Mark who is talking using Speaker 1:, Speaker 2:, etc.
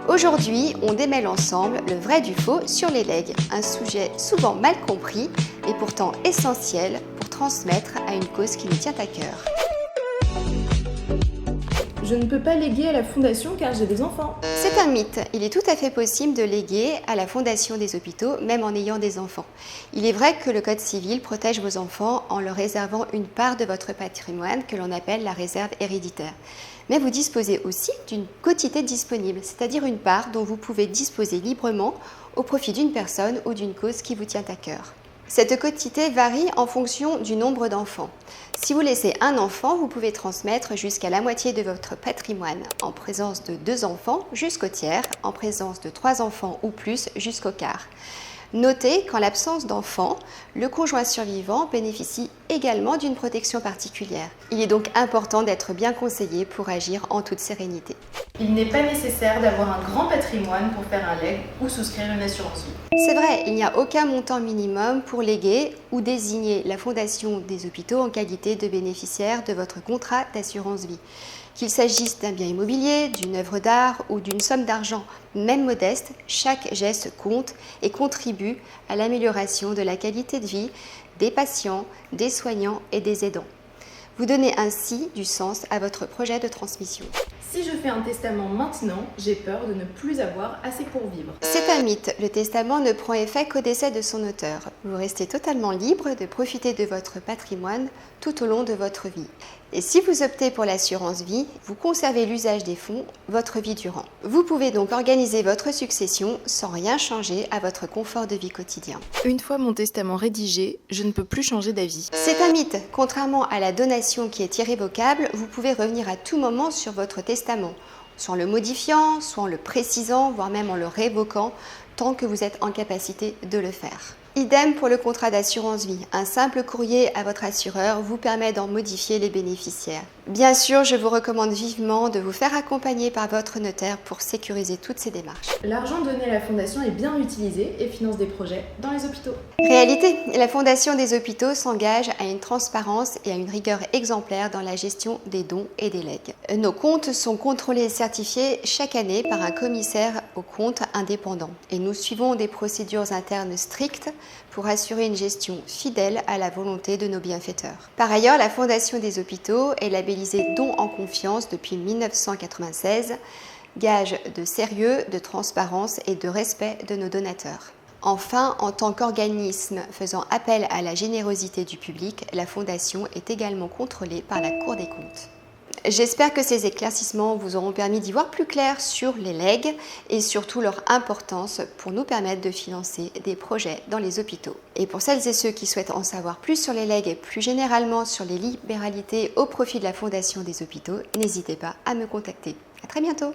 Speaker 1: Aujourd'hui, on démêle ensemble le vrai du faux sur les legs, un sujet souvent mal compris et pourtant essentiel pour transmettre à une cause qui nous tient à cœur.
Speaker 2: Je ne peux pas léguer à la fondation car j'ai des enfants.
Speaker 1: C'est un mythe. Il est tout à fait possible de léguer à la Fondation des hôpitaux, même en ayant des enfants. Il est vrai que le Code civil protège vos enfants en leur réservant une part de votre patrimoine que l'on appelle la réserve héréditaire. Mais vous disposez aussi d'une quotité disponible, c'est-à-dire une part dont vous pouvez disposer librement au profit d'une personne ou d'une cause qui vous tient à cœur. Cette quotité varie en fonction du nombre d'enfants. Si vous laissez un enfant, vous pouvez transmettre jusqu'à la moitié de votre patrimoine, en présence de 2 enfants jusqu'au tiers, en présence de 3 enfants ou plus jusqu'au quart. Notez qu'en l'absence d'enfants, le conjoint survivant bénéficie également d'une protection particulière. Il est donc important d'être bien conseillé pour agir en toute sérénité.
Speaker 2: Il n'est pas nécessaire d'avoir un grand patrimoine pour faire un leg ou souscrire une assurance vie.
Speaker 1: C'est vrai, il n'y a aucun montant minimum pour léguer ou désigner la Fondation des hôpitaux en qualité de bénéficiaire de votre contrat d'assurance vie. Qu'il s'agisse d'un bien immobilier, d'une œuvre d'art ou d'une somme d'argent, même modeste, chaque geste compte et contribue à l'amélioration de la qualité de vie des patients, des soignants et des aidants. Vous donnez ainsi du sens à votre projet de transmission.
Speaker 2: Si je fais un testament maintenant, j'ai peur de ne plus avoir assez pour vivre.
Speaker 1: C'est un mythe, le testament ne prend effet qu'au décès de son auteur. Vous restez totalement libre de profiter de votre patrimoine tout au long de votre vie. Et si vous optez pour l'assurance vie, vous conservez l'usage des fonds votre vie durant. Vous pouvez donc organiser votre succession sans rien changer à votre confort de vie quotidien.
Speaker 2: Une fois mon testament rédigé, je ne peux plus changer d'avis.
Speaker 1: C'est un mythe. Contrairement à la donation qui est irrévocable, vous pouvez revenir à tout moment sur votre testament, soit en le modifiant, soit en le précisant, voire même en le révoquant, tant que vous êtes en capacité de le faire. Idem pour le contrat d'assurance vie. Un simple courrier à votre assureur vous permet d'en modifier les bénéficiaires. Bien sûr, je vous recommande vivement de vous faire accompagner par votre notaire pour sécuriser toutes ces démarches.
Speaker 2: L'argent donné à la fondation est bien utilisé et finance des projets dans les hôpitaux.
Speaker 1: Réalité, la Fondation des hôpitaux s'engage à une transparence et à une rigueur exemplaire dans la gestion des dons et des legs. Nos comptes sont contrôlés et certifiés chaque année par un commissaire aux comptes indépendant et nous suivons des procédures internes strictes pour assurer une gestion fidèle à la volonté de nos bienfaiteurs. Par ailleurs, la Fondation des hôpitaux est labellisée Don en confiance depuis 1996, gage de sérieux, de transparence et de respect de nos donateurs. Enfin, en tant qu'organisme faisant appel à la générosité du public, la Fondation est également contrôlée par la Cour des comptes. J'espère que ces éclaircissements vous auront permis d'y voir plus clair sur les legs et surtout leur importance pour nous permettre de financer des projets dans les hôpitaux. Et pour celles et ceux qui souhaitent en savoir plus sur les legs et plus généralement sur les libéralités au profit de la Fondation des hôpitaux, n'hésitez pas à me contacter. À très bientôt.